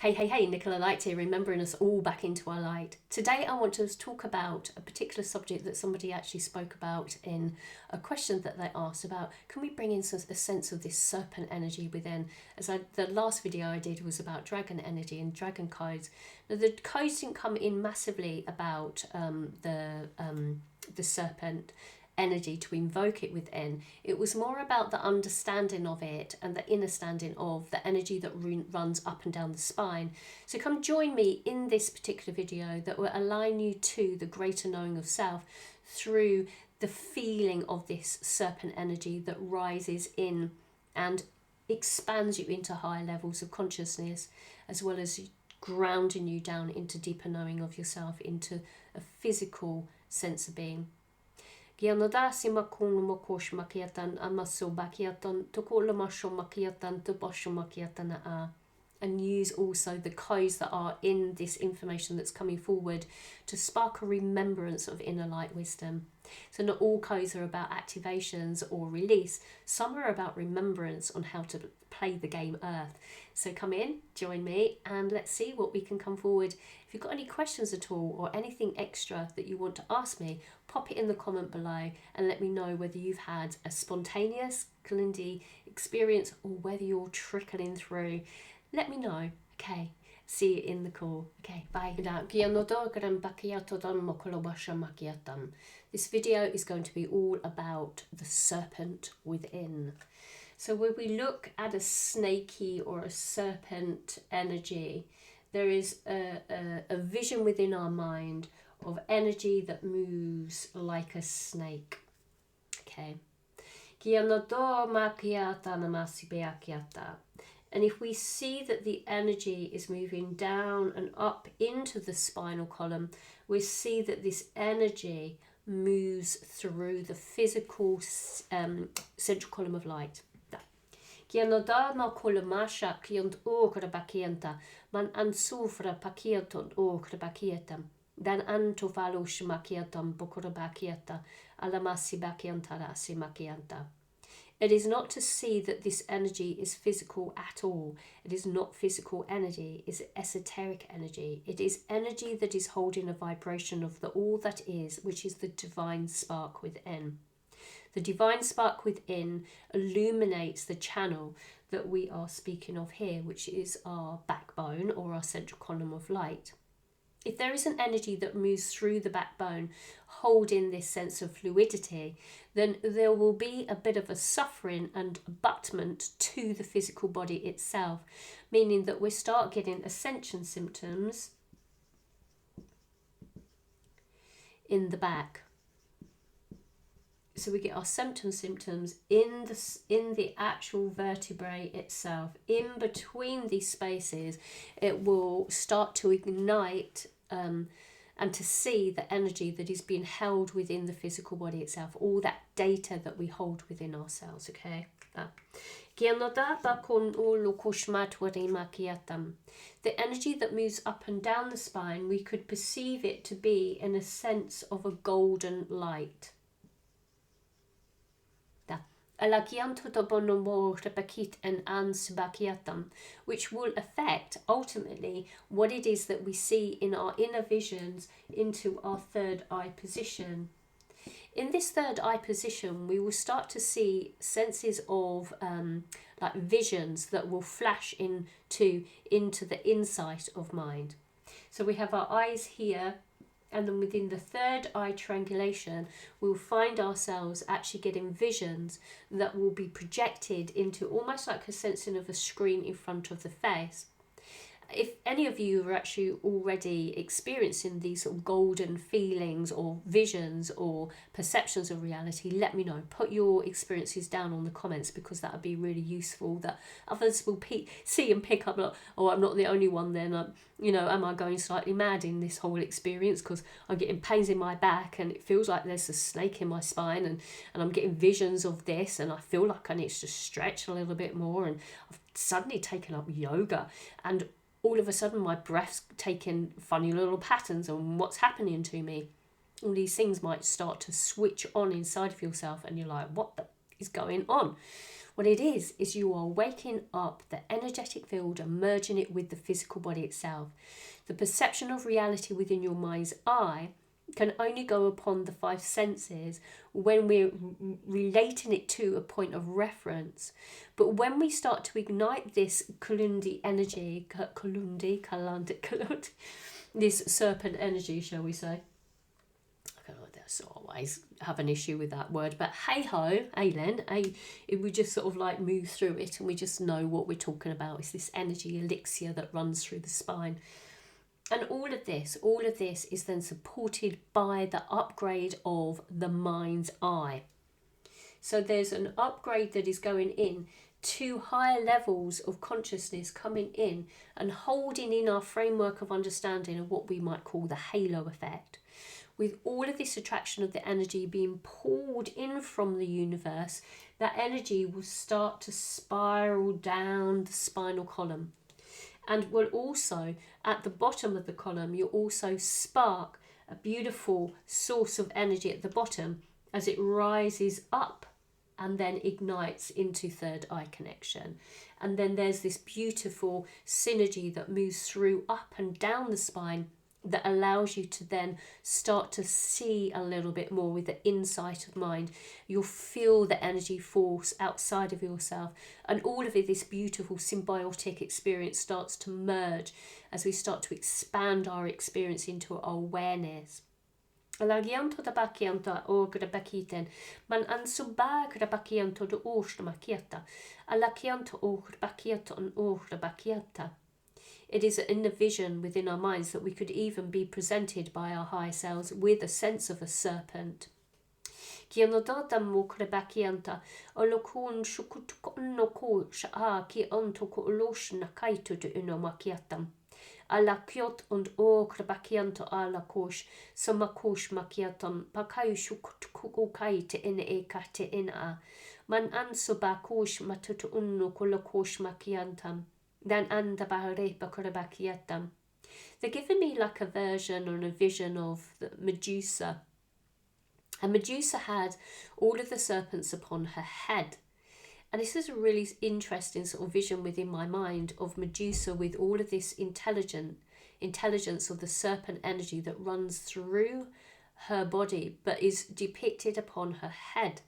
Hey, Nicola Light here, remembering us all back into our light. Today I want to talk about a particular subject that somebody actually spoke about in a question that they asked about, can we bring in a sense of this serpent energy within? The last video I did was about dragon energy and dragon codes. Now the codes didn't come in massively about the serpent energy to invoke it within. It was more about the understanding of it and the inner standing of the energy that runs up and down the spine. So come join me in this particular video that will align you to the greater knowing of self through the feeling of this serpent energy that rises in and expands you into higher levels of consciousness, as well as grounding you down into deeper knowing of yourself, into a physical sense of being. Gianodasi makun mokosh makiatan amaso bakiatan tokola masho makiatan to bosho makiatan a. And use also the codes that are in this information that's coming forward to spark a remembrance of inner light wisdom. So not all codes are about activations or release. Some are about remembrance on how to play the game Earth. So come in, join me, and let's see what we can come forward. If you've got any questions at all or anything extra that you want to ask me, pop it in the comment below and let me know whether you've had a spontaneous Kundalini experience or whether you're trickling through. Let me know. Okay, see you in the call. Okay, bye. This video is going to be all about the serpent within. So when we look at a snaky or a serpent energy, there is a vision within our mind of energy that moves like a snake. Okay. And if we see that the energy is moving down and up into the spinal column, we see that this energy moves through the physical central column of light. Man ansufra pakiaton okra dan antovalo shmakiatam bokura bakiata alamasi bakiantarasi makianta. It is not to see that this energy is physical at all. It is not physical energy. It's esoteric energy. It is energy that is holding a vibration of the all that is, which is the divine spark within. The divine spark within illuminates the channel that we are speaking of here, which is our backbone or our central column of light. If there is an energy that moves through the backbone holding this sense of fluidity, then there will be a bit of a suffering and abutment to the physical body itself, meaning that we start getting ascension symptoms in the back. So we get our symptoms in the actual vertebrae itself. In between these spaces, it will start to ignite and to see the energy that is being held within the physical body itself, all that data that we hold within ourselves, okay? The energy that moves up and down the spine, we could perceive it to be in a sense of a golden light. Which will affect ultimately what it is that we see in our inner visions into our third eye position. In this third eye position, we will start to see senses of like visions that will flash into the insight of mind. So we have our eyes here, and then within the third eye triangulation, we'll find ourselves actually getting visions that will be projected into almost like a sensing of a screen in front of the face. If any of you are actually already experiencing these sort of golden feelings or visions or perceptions of reality, let me know. Put your experiences down on the comments, because that would be really useful, that others will see and pick up, like, oh, I'm not the only one then. Am I going slightly mad in this whole experience because I'm getting pains in my back and it feels like there's a snake in my spine, and I'm getting visions of this, and I feel like I need to stretch a little bit more, and I've suddenly taken up yoga, and all of a sudden my breath's taking funny little patterns on what's happening to me. All these things might start to switch on inside of yourself, and you're like, what the is going on? What it is you are waking up the energetic field and merging it with the physical body itself. The perception of reality within your mind's eye can only go upon the five senses when we're relating it to a point of reference. But when we start to ignite this Kundalini energy, this serpent energy, shall we say? I always have an issue with that word, but hey ho, we just sort of like move through it and we just know what we're talking about. It's this energy elixir that runs through the spine. And all of this is then supported by the upgrade of the mind's eye. So there's an upgrade that is going in to higher levels of consciousness coming in and holding in our framework of understanding of what we might call the halo effect. With all of this attraction of the energy being pulled in from the universe, that energy will start to spiral down the spinal column. And will also, at the bottom of the column, you'll also spark a beautiful source of energy at the bottom as it rises up and then ignites into third eye connection. And then there's this beautiful synergy that moves through up and down the spine that allows you to then start to see a little bit more with the insight of mind. You'll feel the energy force outside of yourself, and all of it, this beautiful symbiotic experience starts to merge as we start to expand our experience into our awareness. Alagianto da bakianta o grabakiten, man ansuba grabakianto do oshmakiata, alakianto o grabakiata on o grabakiata. It is in the vision within our minds that we could even be presented by our higher selves with a sense of a serpent. Ki ano dada mo krebakianta o lokun shukutukon no ko sha ki onto ko losh na kaito de uno makiatam. Ala kyot und o krebakianto ala kosh so makosh makiatam pakai shukutuko kaite in e kate in a. Man anso ba kosh matutu unno ko lokosh makiantam. Then they're giving me like a version or a vision of the Medusa. And Medusa had all of the serpents upon her head. And this is a really interesting sort of vision within my mind of Medusa with all of this intelligence of the serpent energy that runs through her body but is depicted upon her head.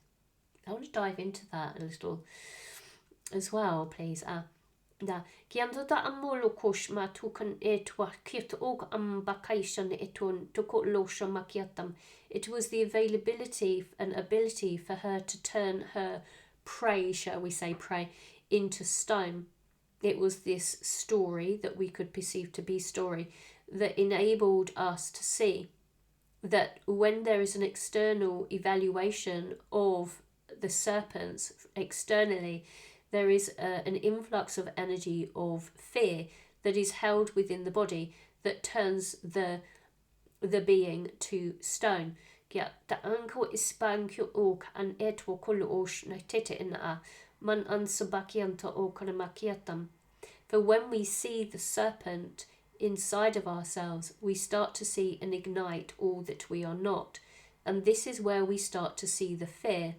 I want to dive into that a little as well, please. Kiandota amolo kosh ma tukan etwa kit og ambakation eton toko losha makiatam. It was the availability and ability for her to turn her prey, shall we say prey, into stone. It was this story that we could perceive to be story that enabled us to see that when there is an external evaluation of the serpents externally, there is an influx of energy of fear that is held within the body that turns the being to stone. For when we see the serpent inside of ourselves, we start to see and ignite all that we are not. And this is where we start to see the fear.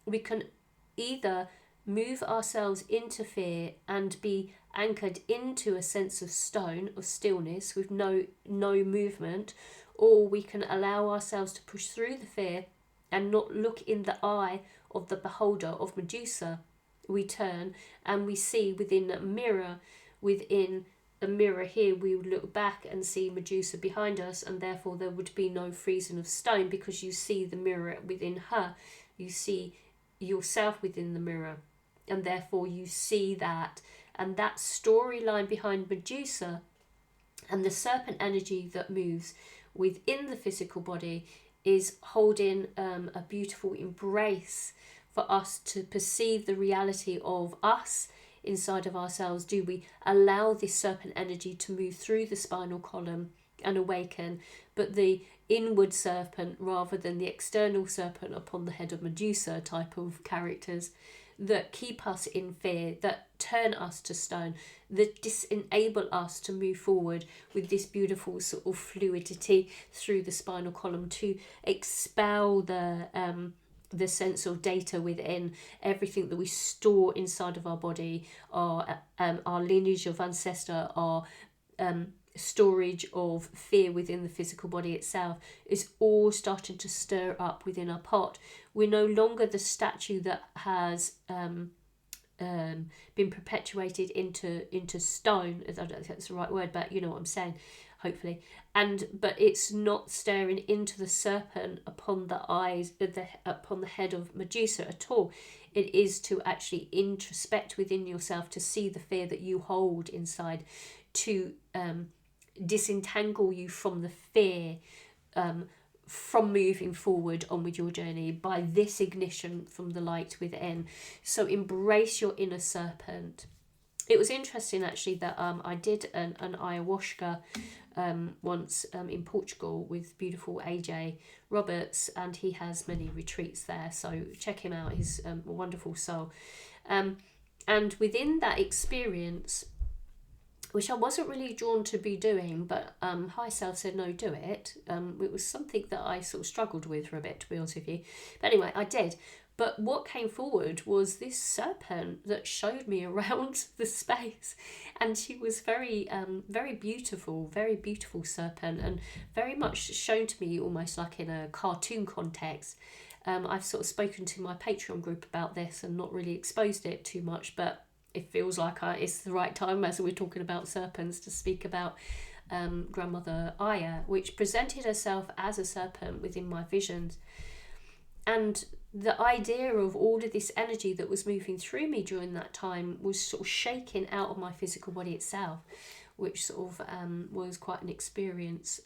We can either move ourselves into fear and be anchored into a sense of stone, of stillness, with no movement, or we can allow ourselves to push through the fear and not look in the eye of the beholder of Medusa. We turn and we see within a mirror, here we would look back and see Medusa behind us, and therefore there would be no freezing of stone because you see the mirror within her. You see yourself within the mirror, and therefore you see that. And that storyline behind Medusa and the serpent energy that moves within the physical body is holding a beautiful embrace for us to perceive the reality of us inside of ourselves. Do we allow this serpent energy to move through the spinal column and awaken, but the inward serpent rather than the external serpent upon the head of Medusa type of characters that keep us in fear, that turn us to stone, that disenable us to move forward with this beautiful sort of fluidity through the spinal column to expel the the sense of data within everything that we store inside of our body, our lineage of ancestor, our storage of fear within the physical body itself, is all starting to stir up within our pot. We're no longer the statue that has been perpetuated into stone. I don't know if that's the right word, but you know what I'm saying, hopefully. But it's not staring into the serpent upon the eyes, upon the head of Medusa at all. It is to actually introspect within yourself, to see the fear that you hold inside, to disentangle you from the fear, from moving forward on with your journey by this ignition from the light within. So embrace your inner serpent. It was interesting actually that I did an ayahuasca once in Portugal with beautiful AJ Roberts, and he has many retreats there, so check him out. He's a wonderful soul. And within that experience, which I wasn't really drawn to be doing, but High Self said, no, do it. It was something that I sort of struggled with for a bit, to be honest with you. But anyway, I did. But what came forward was this serpent that showed me around the space. And she was very beautiful serpent, and very much shown to me almost like in a cartoon context. I've sort of spoken to my Patreon group about this and not really exposed it too much, but it feels like it's the right time, as we're talking about serpents, to speak about grandmother Aya, which presented herself as a serpent within my visions. And the idea of all of this energy that was moving through me during that time was sort of shaking out of my physical body itself, which sort of was quite an experience,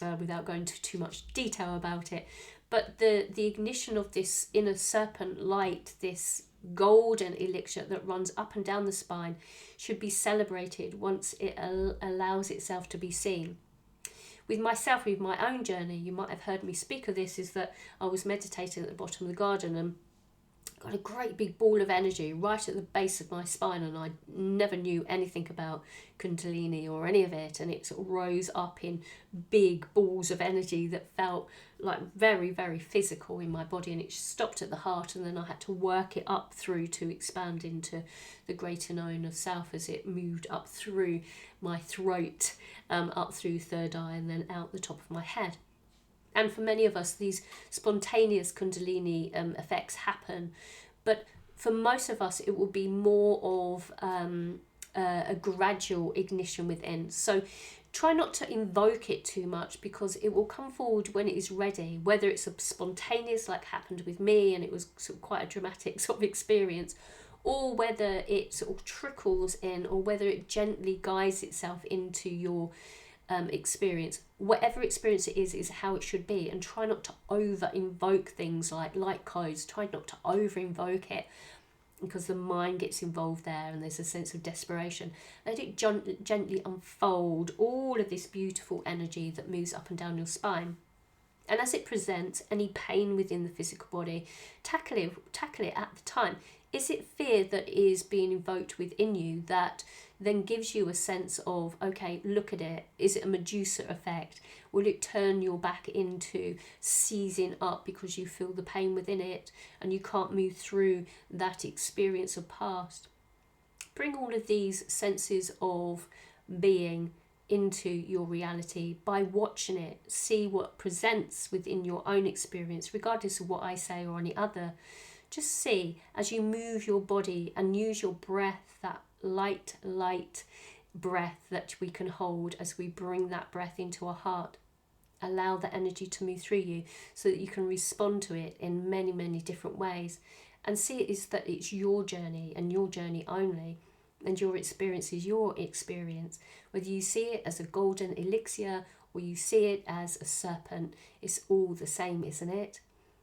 without going into too much detail about it. But the ignition of this inner serpent light, this golden elixir that runs up and down the spine, should be celebrated once it allows itself to be seen. With myself, with my own journey, you might have heard me speak of this, is that I was meditating at the bottom of the garden and got a great big ball of energy right at the base of my spine, and I never knew anything about Kundalini or any of it, and it sort of rose up in big balls of energy that felt like very, very physical in my body, and it stopped at the heart, and then I had to work it up through to expand into the greater known of self as it moved up through my throat, up through third eye, and then out the top of my head. And for many of us, these spontaneous Kundalini effects happen. But for most of us, it will be more of a gradual ignition within. So try not to invoke it too much, because it will come forward when it is ready, whether it's a spontaneous, like happened with me, and it was sort of quite a dramatic sort of experience, or whether it sort of trickles in, or whether it gently guides itself into your experience. Whatever experience it is how it should be, and try not to over invoke things like light codes. Try not to over invoke it, because the mind gets involved there and there's a sense of desperation. Let it gently unfold all of this beautiful energy that moves up and down your spine. And as it presents any pain within the physical body, tackle it at the time. Is it fear that is being invoked within you that then gives you a sense of, okay, look at it. Is it a Medusa effect? Will it turn your back into seizing up because you feel the pain within it and you can't move through that experience of past? Bring all of these senses of being into your reality by watching it. See what presents within your own experience, regardless of what I say or any other. Just see as you move your body and use your breath, that light breath that we can hold as we bring that breath into our heart. Allow the energy to move through you so that you can respond to it in many, many different ways. And see it is that it's your journey and your journey only. And your experience is your experience. Whether you see it as a golden elixir or you see it as a serpent, it's all the same, isn't it?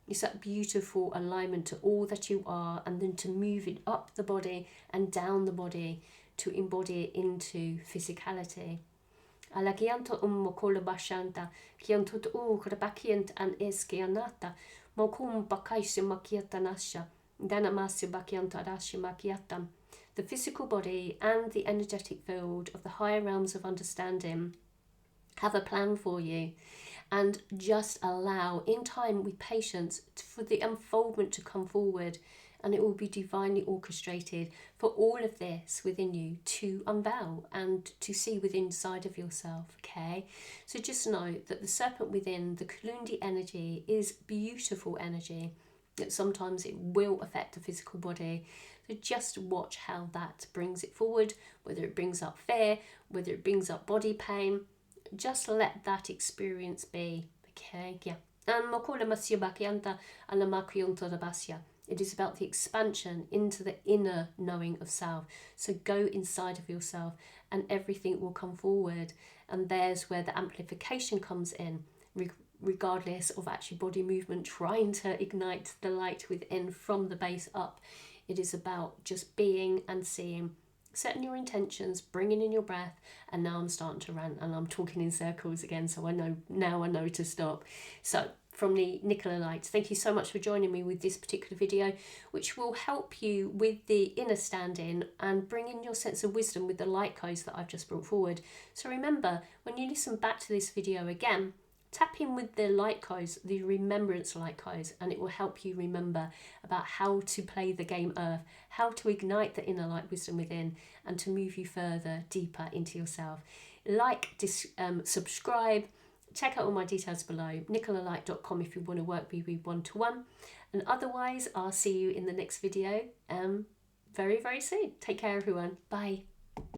It's that beautiful alignment to all that you are, and then to move it up the body and down the body to embody it into physicality. Alagianto mokola bashanta, kiantut krabakiant and eskianata, mokum bakaisi makiatanasha, danamasi bakianta rashi makiatam. The physical body and the energetic field of the higher realms of understanding have a plan for you. and just allow, in time, with patience, for the unfoldment to come forward, and it will be divinely orchestrated for all of this within you to unveil and to see within inside of yourself. Okay, so just know that the serpent within, the Kundalini energy, is beautiful energy, that sometimes it will affect the physical body. So just watch how that brings it forward, whether it brings up fear, whether it brings up body pain. Just let that experience be. Okay, yeah. It is about the expansion into the inner knowing of self. So go inside of yourself and everything will come forward. And there's where the amplification comes in, regardless of actually body movement trying to ignite the light within from the base up. It is about just being and seeing, setting your intentions, bringing in your breath. And now I'm starting to rant and I'm talking in circles again, so I know to stop. So from the Nicola Light, thank you so much for joining me with this particular video, which will help you with the inner standing and bring in your sense of wisdom with the light codes that I've just brought forward. So remember, when you listen back to this video again, tap in with the light codes, the remembrance light codes, and it will help you remember about how to play the game Earth, how to ignite the inner light wisdom within, and to move you further, deeper into yourself. Subscribe, check out all my details below, nicolalight.com if you want to work with me one-to-one. And otherwise, I'll see you in the next video very, very soon. Take care, everyone. Bye.